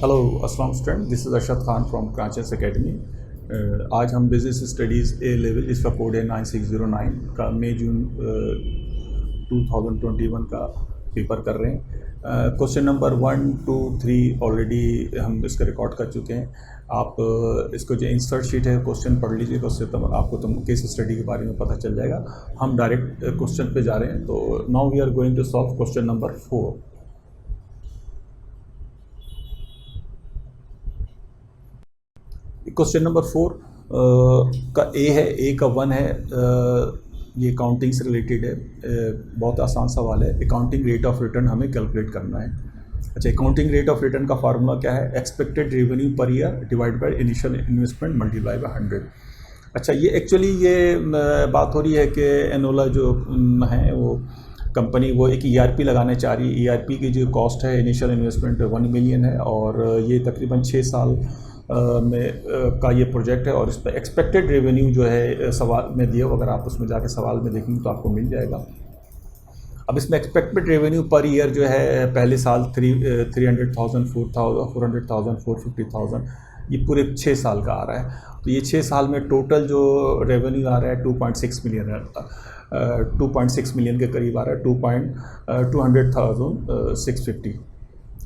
Hello अस्सलाम student, this is Arshad Khan from Crunches academy. आज हम बिजनेस स्टडीज़ ए लेवल, जिसका कोड है 9609 का मई जून 2021 का पेपर कर रहे हैं। क्वेश्चन नंबर 1, 2, 3 ऑलरेडी हम इसका रिकॉर्ड कर चुके हैं। आप इसको जो इंसर्ट शीट है क्वेश्चन पढ़ लीजिएगा, उससे आपको केस स्टडी के बारे में पता चल जाएगा। हम डायरेक्ट क्वेश्चन पे जा रहे हैं। तो now we are going to solve question number 4। Question number 4 का ए है, ए का 1 है। ये अकाउंटिंग से रिलेटेड है। बहुत आसान सवाल है। अकाउंटिंग रेट ऑफ रिटर्न हमें कैलकुलेट करना है। अच्छा, अकाउंटिंग रेट ऑफ रिटर्न का फार्मूला क्या है? Expected revenue per year divide by initial investment multiply by 100। अच्छा, ये एक्चुअली ये बात हो रही है कि एनोला जो है वो कंपनी वो एक ईआरपी लगाने चाह रही है। ईआरपी की जो कॉस्ट है इनिशियल इन्वेस्टमेंट 1 मिलियन है और ये तकरीबन 6 साल में का ये प्रोजेक्ट है। और इस पर एक्सपेक्टेड रेवेन्यू जो है सवाल में दिया, अगर आप उसमें जाके सवाल में देखेंगे तो आपको मिल जाएगा। अब इसमें एक्सपेक्टेड रेवेन्यू पर ईयर जो है पहले साल 300,000, 400,000, 450,000, ये पूरे 6 साल का आ रहा है। तो ये 6 साल में टोटल जो रेवेन्यू आ रहा है 2.6 मिलियन है। 2.6 मिलियन के करीब आ रहा है। 200,650।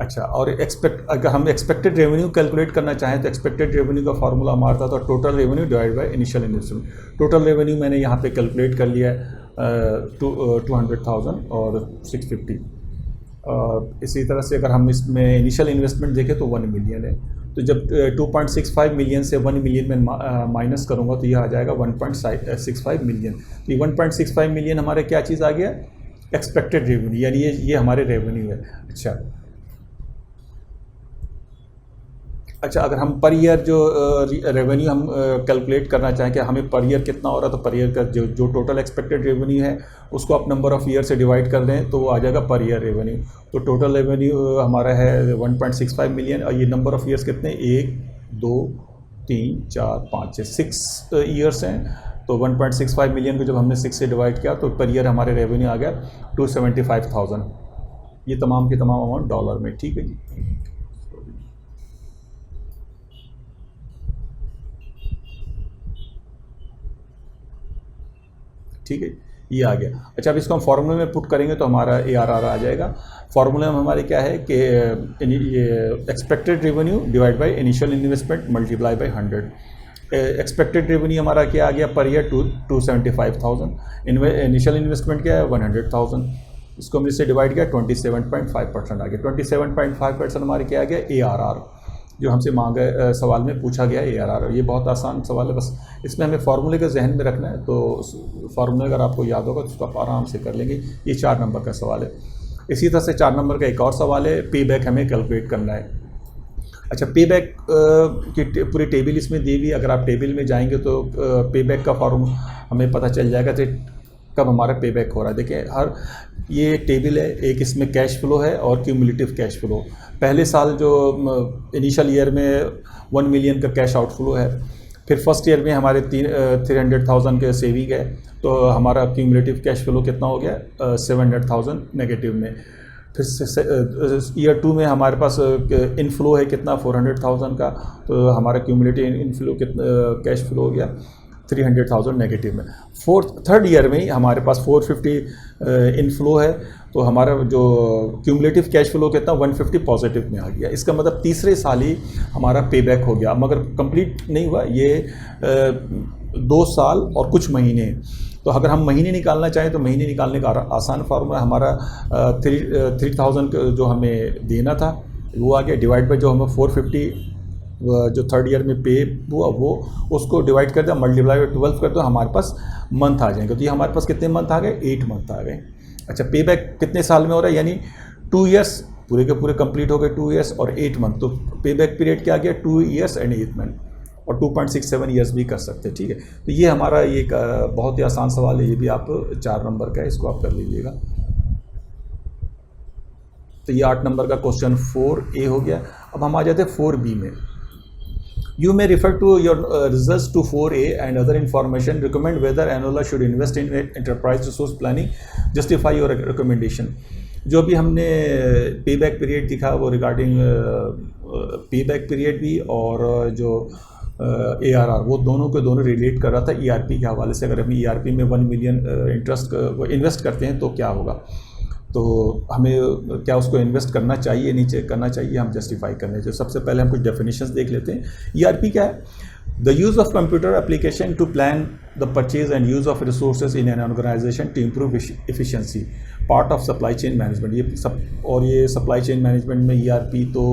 अच्छा, और अगर हम एक्सपेक्टेड रेवेन्यू कैलकुलेट करना चाहें तो एक्सपेक्टेड रेवेन्यू का फार्मूला मारता था total revenue divide by initial investment. Total revenue मैंने यहाँ पे कैलकुलेट कर लिया है 200,000 और 650। इसी तरह से अगर हम इसमें इनिशियल इन्वेस्टमेंट देखें तो 1 मिलियन है। तो जब 2.65 मिलियन से 1 मिलियन में माइनस करूँगा तो यह आ जाएगा 1.65 मिलियन। तो ये 1.65 मिलियन हमारे क्या चीज़ आ गया? एक्सपेक्टेड रेवेन्यू, यानी ये हमारे रेवेन्यू है। अच्छा, अगर हम पर ईयर जो रेवेन्यू हम कैलकुलेट करना चाहें कि हमें पर ईयर कितना हो रहा है, तो पर ईयर का जो टोटल एक्सपेक्टेड रेवेन्यू है उसको आप नंबर ऑफ़ ईयर से डिवाइड कर दें तो वो आ जाएगा पर ईयर रेवेन्यू। तो टोटल रेवेन्यू हमारा है 1.65 मिलियन और ये नंबर ऑफ़ ईयर्स कितने? 1, 2, 3, 4, 5, 6 ईयर्स हैं। तो 1.65 मिलियन को जब हमने 6 से डिवाइड किया तो पर ईयर हमारे रेवेन्यू आ गया 275,000। ये तमाम के तमाम अमाउंट डॉलर में। ठीक है जी। ठीक है, ये आ गया। अच्छा, अब इसको हम फार्मूले में पुट करेंगे तो हमारा ARR आ जाएगा। फार्मूले में हमारे क्या है कि ये expected revenue divide by initial investment multiply by 100। Expected revenue हमारा क्या आ गया? Per year 275,000। इनिशियल इन्वेस्टमेंट क्या है? 100,000। इसको हमने इससे डिवाइड किया 27.5% आ गया। 27.5% हमारे क्या आ गया? ARR, जो हमसे मांगा सवाल में पूछा गया ARR। ये बहुत आसान सवाल है, बस इसमें हमें फार्मूले का जहन में रखना है। तो फार्मूला अगर आपको याद होगा तो उसको आप आराम से कर लेंगे। ये 4 नंबर का सवाल है। इसी तरह से 4 नंबर का एक और सवाल है, पे बैक हमें कैलकुलेट करना है। अच्छा, पे बैक की पूरी टेबल इसमें दी हुई। अगर आप टेबल में जाएंगे तो पे बैक का फार्मूला हमें पता चल जाएगा कि कब हमारा पे बैक हो रहा है। देखिए, हर ये टेबल है, एक इसमें कैश फ्लो है और क्यूमुलेटिव कैश फ्लो। पहले साल जो इनिशियल ईयर में 1 मिलियन का कैश आउटफ्लो है, फिर फर्स्ट ईयर में हमारे 300,000 के सेविंग है, तो हमारा क्यूमुलेटिव कैश फ्लो कितना हो गया? 700,000 नेगेटिव में। फिर ईयर 2 में हमारे पास इनफ्लो है कितना? 400,000 का, तो हमारा क्यूमुलेटिव इनफ्लो कितना कैश फ्लो हो गया? 300,000 नेगेटिव में। थर्ड ईयर में हमारे पास 450 इनफ्लो है, तो हमारा जो क्यूमुलेटिव कैश फ्लो कितना? 150 पॉजिटिव में आ गया। इसका मतलब तीसरे साल ही हमारा पे बैक हो गया, मगर कंप्लीट नहीं हुआ ये 2 साल और कुछ महीने। तो अगर हम महीने निकालना चाहें तो महीने निकालने का आसान फार्मूला हमारा 3,000 जो हमें देना था वो आ गया, डिवाइड बाय जो हमें 450 जो थर्ड ईयर में पे हुआ वो उसको डिवाइड कर दिया, मल्टीप्लाई बाय 12 कर दो, हमारे पास मंथ आ जाएंगे। तो ये हमारे पास कितने मंथ आ गए? 8 मंथ आ गए। अच्छा, पे बैक कितने साल में हो रहा है? यानी 2 ईयर्स पूरे के पूरे कंप्लीट हो गए, 2 ईयर्स और 8 मंथ। तो पे बैक पीरियड क्या आ गया? 2 ईयर्स एंड 8 मंथ, और 2.67 ईयर्स भी कर सकते हैं। ठीक है, तो ये हमारा एक बहुत ही आसान सवाल है। ये भी आप 4 नंबर का है, इसको आप कर लीजिएगा। तो ये 8 नंबर का क्वेश्चन 4A हो गया। अब हम आ जाते हैं 4B में। You may refer to your results to 4A and other information. Recommend whether Enola should invest in enterprise resource planning. Justify your recommendation. जो भी हमने पे बैक पीरियड दिखा वो रिगार्डिंग पे बैक पीरियड भी और जो ARR वो दोनों के दोनों रिलेट कर रहा था ERP के हवाले से। अगर हम ERP में 1 मिलियन इंटरेस्ट इन्वेस्ट करते हैं तो क्या होगा, तो हमें क्या उसको इन्वेस्ट करना चाहिए नीचे करना चाहिए, हम जस्टिफाई करने चाहिए। सबसे पहले हम कुछ डेफिनेशंस देख लेते हैं। ERP क्या है? The use of computer application to plan the purchase and use of resources in an organization to improve efficiency, part of supply chain management. ये सब और ये सप्लाई चेन मैनेजमेंट में ERP तो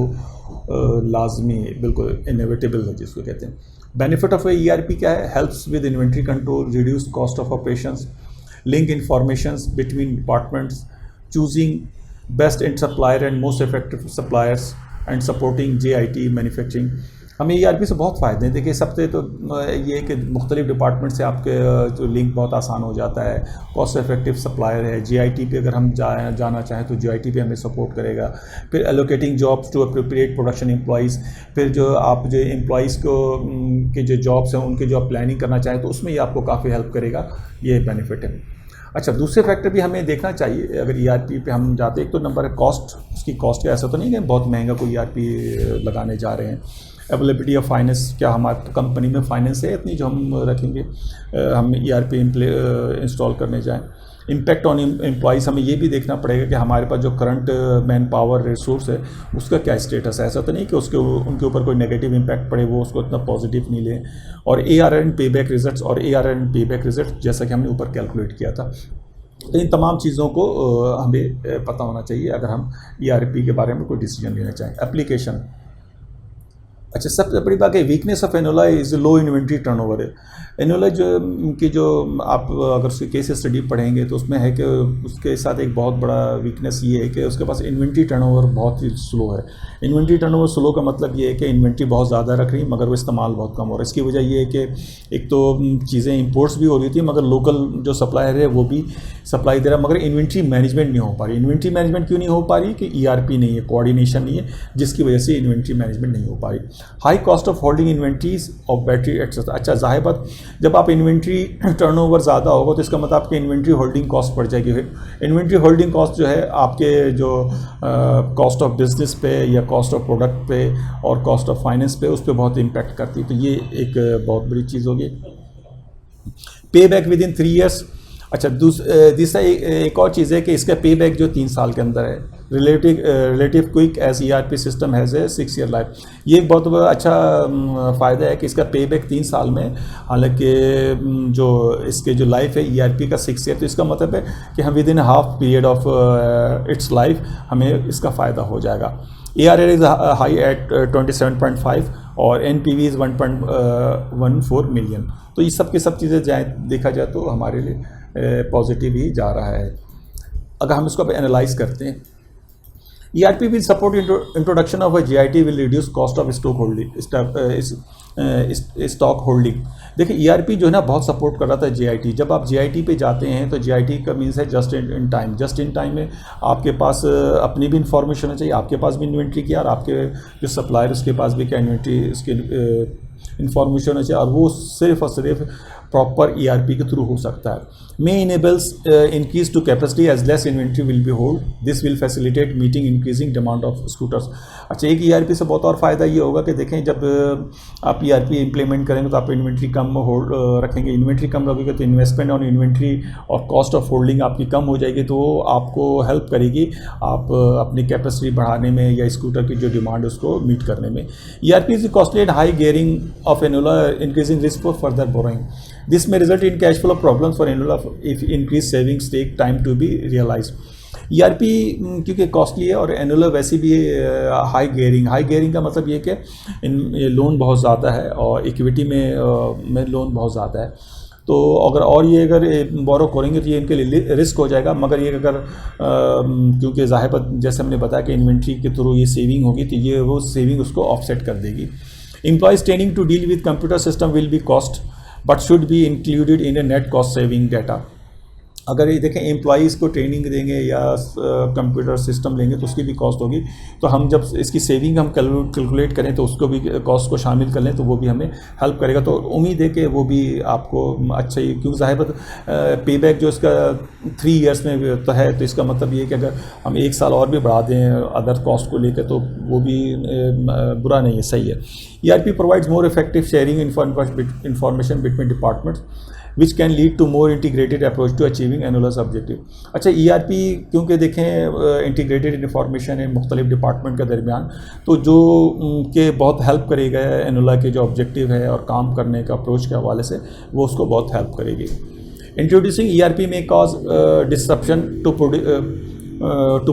लाजमी बिल्कुल इनोवेटेबल है जिसको कहते हैं। बेनिफिट ऑफ ERP क्या है? Helps with inventory control, reduce cost of operations, link informations between departments, choosing best end supplier and most effective suppliers and supporting JIT manufacturing। हमें ERP से बहुत फ़ायदे हैं। देखिए सबसे तो ये है कि मुख्तलिफ डिपार्टमेंट से आपके जो लिंक बहुत आसान हो जाता है, कॉस्ट इफेक्टिव सप्लायर है। JIT पे अगर हम जाना चाहें तो JIT पे हमें सपोर्ट करेगा। फिर allocating jobs to appropriate production employees, फिर जो आप जो एम्प्लॉइज़ को के जो जॉब्स हैं उनके जो आप प्लानिंग करना चाहें तो उसमें ये आपको काफ़ी हेल्प करेगा, ये बेनिफिट है। अच्छा, दूसरे फैक्टर भी हमें देखना चाहिए अगर ERP पे हम जाते हैं। एक तो नंबर है कॉस्ट, उसकी कॉस्ट का ऐसा तो नहीं है बहुत महंगा कोई ERP लगाने जा रहे हैं। अवेलेबिलिटी ऑफ फाइनेंस, क्या हमारी कंपनी में फाइनेंस है इतनी जो हम रखेंगे हम ERP इंस्टॉल करने जाएं। इम्पैक्ट ऑन एम्प्लॉइज़, हमें ये भी देखना पड़ेगा कि हमारे पास जो करंट मैन पावर रिसोर्स है उसका क्या स्टेटस है। ऐसा तो नहीं कि उनके ऊपर कोई नेगेटिव इम्पैक्ट पड़े, वो उसको इतना पॉजिटिव नहीं लें। और ARR एंड पे बैक रिजल्ट्स, और ARR एंड पे बैक रिजल्ट जैसा कि हमने ऊपर कैलकुलेट किया था। तो इन तमाम चीज़ों को हमें पता होना चाहिए अगर हम ERP के बारे में कोई डिसीजन लेना चाहें। एप्लीकेशन, अच्छा सबसे बड़ी बात है weakness of Enola is low inventory turnover है। एनोला जो आप अगर उसकी केस स्टडी पढ़ेंगे तो उसमें है कि उसके साथ एक बहुत बड़ा वीकनेस ये है कि उसके पास इन्वेंट्री टर्नओवर बहुत ही स्लो है। इन्वेंट्री टर्नओवर स्लो का मतलब ये है कि इन्वेंट्री बहुत ज़्यादा रख रही है मगर वो इस्तेमाल बहुत कम हो रहा है। इसकी वजह ये है कि एक तो चीज़ें इंपोर्ट्स भी हो रही थी मगर लोकल जो सप्लायर है वो भी सप्लाई दे रहा है मगर इन्वेंट्री मैनेजमेंट नहीं हो पा रही। इन्वेंट्री मैनेजमेंट क्यों नहीं हो पा रही? कि ERP नहीं है, कोऑर्डिनेशन नहीं है, जिसकी वजह से इन्वेंट्री मैनेजमेंट नहीं हो पा रही। High cost of holding inventories of battery etcetera. अच्छा जाहिर बात, जब आप इन्वेंट्री टर्नओवर ज़्यादा होगा तो इसका मतलब आपकी इन्वेंट्री होल्डिंग कॉस्ट बढ़ जाएगी। इन्वेंट्री होल्डिंग कॉस्ट जो है आपके जो कॉस्ट ऑफ बिजनेस पे या कॉस्ट ऑफ प्रोडक्ट पे और कॉस्ट ऑफ फाइनेंस पे उस पर बहुत इम्पैक्ट करती है। तो ये एक बहुत बड़ी चीज़ होगी। पे बैक विद इन 3 ईयर्स। अच्छा दूसरा एक और चीज़ है कि इसका पे बैक जो 3 साल के अंदर है। Relative quick as ERP system has a 6 year life. ये एक बहुत बड़ा अच्छा फ़ायदा है कि इसका पे बैक 3 साल में, हालांकि जो इसके जो लाइफ है ERP का 6 ईयर, तो इसका मतलब है कि हम with in half period of its life हमें इसका फ़ायदा हो जाएगा। ARR इज़ हाई एट 27.5 और NPV इज़ 1.14 मिलियन। तो ये सब की सब चीज़ें देखा जाए तो हमारे लिए पॉजिटिव ही जा रहा है। अगर हम इसको एनालाइज करते हैं, ERP will support introduction of a JIT will reduce cost of stock holding। देखिए ERP जो है ना बहुत सपोर्ट कर रहा था JIT। जब आप JIT पे जाते हैं तो JIT का मीन्स है just in time. Just in time में आपके पास अपनी भी इंफॉर्मेशन होनी चाहिए, आपके पास भी इन्वेंट्री की और आपके जो सप्लायर उसके पास भी क्या इन्वेंट्री उसकी इंफॉर्मेशन होनी चाहिए, और वो सिर्फ और सिर्फ प्रॉपर ERP के थ्रू हो सकता है। May enables increase to capacity as less inventory will be hold, this will facilitate meeting increasing demand of scooters. अच्छा एक ERP से बहुत और फ़ायदा ये होगा कि देखें जब आप ERP इम्प्लीमेंट करेंगे तो आप इन्वेंट्री कम होल्ड रखेंगे। इन्वेंट्री कम रखोगे तो इन्वेस्टमेंट ऑन इन्वेंट्री और कॉस्ट ऑफ होल्डिंग आपकी कम हो जाएगी, तो वो आपको हेल्प करेगी आप अपनी कैपेसिटी बढ़ाने में या स्कूटर की जो डिमांड है उसको मीट करने में। ERP is costly and high gearing of annual increasing risk for further borrowing. This may result in cash flow problems for Annual if increased savings take time to be realized। ERP क्योंकि costly है और annual वैसे भी high gearing का मतलब ये कि ये लोन बहुत ज़्यादा है और इक्विटी में लोन बहुत ज़्यादा है। तो अगर ये अगर बोरो करेंगे तो ये इनके लिए रिस्क हो जाएगा, मगर ये अगर क्योंकि ज़ाहिर जैसे हमने बताया कि इन्वेंट्री के थ्रू ये सेविंग होगी तो ये वो सेविंग उसको ऑफसेट कर देगी। Employees training to deal with computer system will be cost but should be included in a net cost saving data। अगर ये देखें एम्प्लॉयज़ को ट्रेनिंग देंगे या कंप्यूटर सिस्टम लेंगे तो उसकी भी कॉस्ट होगी। तो हम जब इसकी सेविंग हम कैलकुलेट करें तो उसको भी कॉस्ट को शामिल कर लें तो वो भी हमें हेल्प करेगा। तो उम्मीद है कि वो भी आपको अच्छा ही, क्योंकि ज़ाहिर बात पे बैक जो इसका 3 ईयर्स में तो है, तो इसका मतलब ये कि अगर हम 1 साल और भी बढ़ा दें अदर कॉस्ट को लेकर तो वो भी बुरा नहीं है, सही है। ERP provides more effective sharing information between departments which can lead to more integrated approach to achieving annulus objective. अच्छा, ERP क्योंकि देखें इंटीग्रेटेड इन्फॉर्मेशन है मुख्तलिफ डिपार्टमेंट के दरमियान, तो जो के बहुत हेल्प करेगा एनुला के जो ऑब्जेक्टिव है और काम करने का अप्रोच के हवाले से, वो उसको बहुत हेल्प करेगी। इंट्रोड्यूसिंग ERP में cause disruption to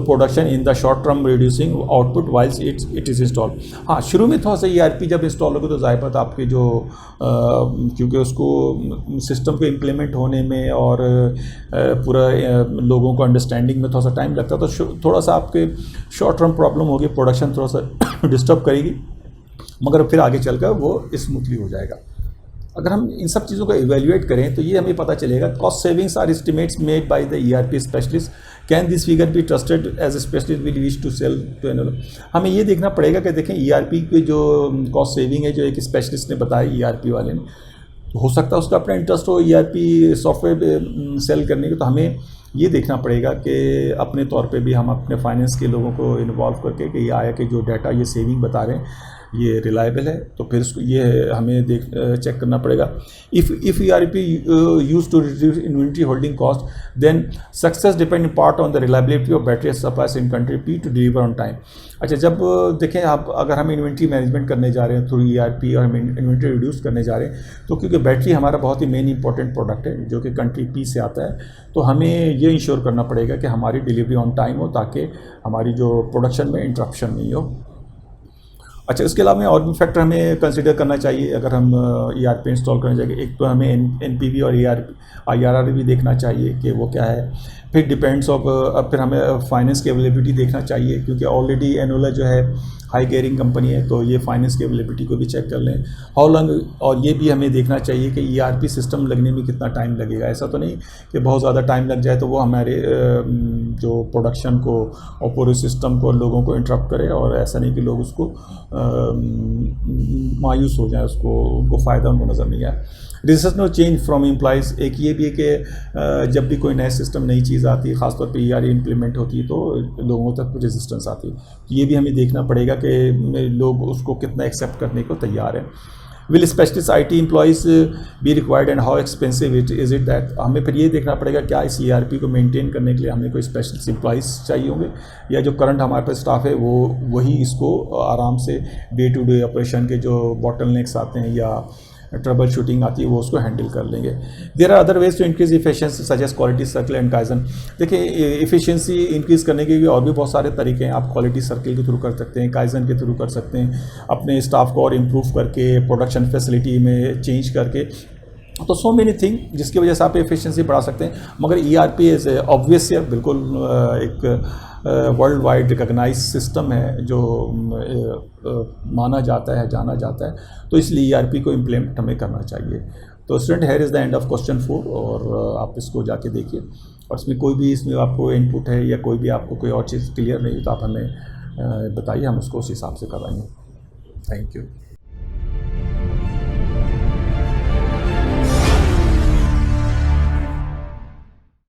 production in the short term reducing output whilst it is install. हाँ, शुरू में थोड़ा सा ERP जब इंस्टॉल होगा तो ज़ाहिर बात आपके जो क्योंकि उसको सिस्टम को इम्प्लीमेंट होने में और पूरा लोगों को अंडरस्टैंडिंग में थोड़ा सा टाइम लगता है, तो थोड़ा सा आपके शॉर्ट टर्म प्रॉब्लम होगी, प्रोडक्शन थोड़ा सा डिस्टर्ब करेगी, मगर फिर आगे चलकर वो स्मूथली हो जाएगा। अगर हम इन सब चीज़ों को इवेल्युएट करें तो ये हमें पता चलेगा cost savings are estimates made by the ERP specialist, can this figure be trusted as a specialist will wish to sell to annual. हमें ये देखना पड़ेगा कि देखें ERP की जो कॉस्ट सेविंग है जो एक स्पेशलिस्ट ने बताया ERP वाले ने, तो हो सकता है उसका अपना इंटरेस्ट हो ERP सॉफ्टवेयर सेल करने का। तो हमें ये देखना पड़ेगा कि अपने तौर पे भी हम अपने फाइनेंस के लोगों को इन्वॉल्व करके कि ये आया कि जो डाटा ये सेविंग बता रहे हैं ये रिलायबल है, तो फिर ये हमें चेक करना पड़ेगा। If ERP use to reduce inventory holding cost then success depend in part on the reliability of battery supplies in country P to deliver on time. अच्छा, जब देखें आप अगर हम इन्वेंट्री मैनेजमेंट करने जा रहे हैं थ्रू ERP और हम इन्वेंट्री रिड्यूस करने जा रहे हैं, तो क्योंकि बैटरी हमारा बहुत ही मेन इंपॉर्टेंट प्रोडक्ट है जो कि कंट्री P से आता है, तो हमें ये इंश्योर करना पड़ेगा कि हमारी डिलीवरी ऑन टाइम हो ताकि हमारी जो प्रोडक्शन में इंटरप्शन नहीं हो। अच्छा, इसके अलावा में और भी फैक्टर हमें कंसिडर करना चाहिए अगर हम ERP इंस्टॉल करने जाएंगे। एक तो हमें NPV और IRR भी देखना चाहिए कि वो क्या है। फिर डिपेंड्स ऑफ फिर हमें फाइनेंस की अवेलेबिलिटी देखना चाहिए, क्योंकि ऑलरेडी एनुअल जो है हाई गेयरिंग कंपनी है, तो ये फाइनेंस की अवेलेबिलिटी को भी चेक कर लें। हाउ लॉन्ग, और ये भी हमें देखना चाहिए कि ERP सिस्टम लगने में कितना टाइम लगेगा। ऐसा तो नहीं कि बहुत ज़्यादा टाइम लग जाए तो वो हमारे जो प्रोडक्शन को और पूरे सिस्टम को लोगों को इंटरप्ट करे, और ऐसा नहीं कि लोग उसको मायूस हो जाए, उनको फ़ायदा उनको नज़र नहीं आए। Research no change from employees, एक ये भी है कि जब भी कोई नया सिस्टम नई चीज़ आती है, ख़ासतौर पे ERP इम्प्लीमेंट होती है, तो लोगों तक कुछ रेजिस्टेंस आती है। तो ये भी हमें देखना पड़ेगा कि लोग उसको कितना एक्सेप्ट करने को तैयार हैं। Will specialist IT employees be required and how expensive is it that. हमें फिर ये देखना पड़ेगा क्या इस ERP को मेंटेन करने के लिए हमें कोई स्पेशलिस्ट एम्प्लॉइज़ चाहिए होंगे, या जो करंट हमारे पास स्टाफ है वो वही इसको आराम से डे टू डे ऑपरेशन के जो बॉटलनेक्स आते हैं या ट्रबल शूटिंग आती है वो उसको हैंडल कर लेंगे। There are other ways to increase efficiency such as quality circle and kaizen. देखिए, इफिशिएंसी इंक्रीज़ करने के भी और भी बहुत सारे तरीके हैं। आप क्वालिटी सर्कल के थ्रू कर सकते हैं, काइजन के थ्रू कर सकते हैं, अपने स्टाफ को और इम्प्रूव करके, प्रोडक्शन फैसिलिटी में चेंज करके, तो सो मेनी थिंग जिसकी वजह से आप एफिशिएंसी बढ़ा सकते हैं। मगर ERP इज़ ऑब्वियस बिल्कुल एक वर्ल्ड वाइड रिकॉग्नाइज सिस्टम है जो माना जाता है, जाना जाता है, तो इसलिए ERP को इम्प्लीमेंट हमें करना चाहिए। तो student, here is the end of question 4, और आप इसको जाके देखिए, और इसमें कोई भी इसमें आपको इनपुट है या कोई भी आपको कोई और चीज़ क्लियर नहीं तो आप हमें बताइए, हम उसको उस हिसाब से कराएंगे। Thank you.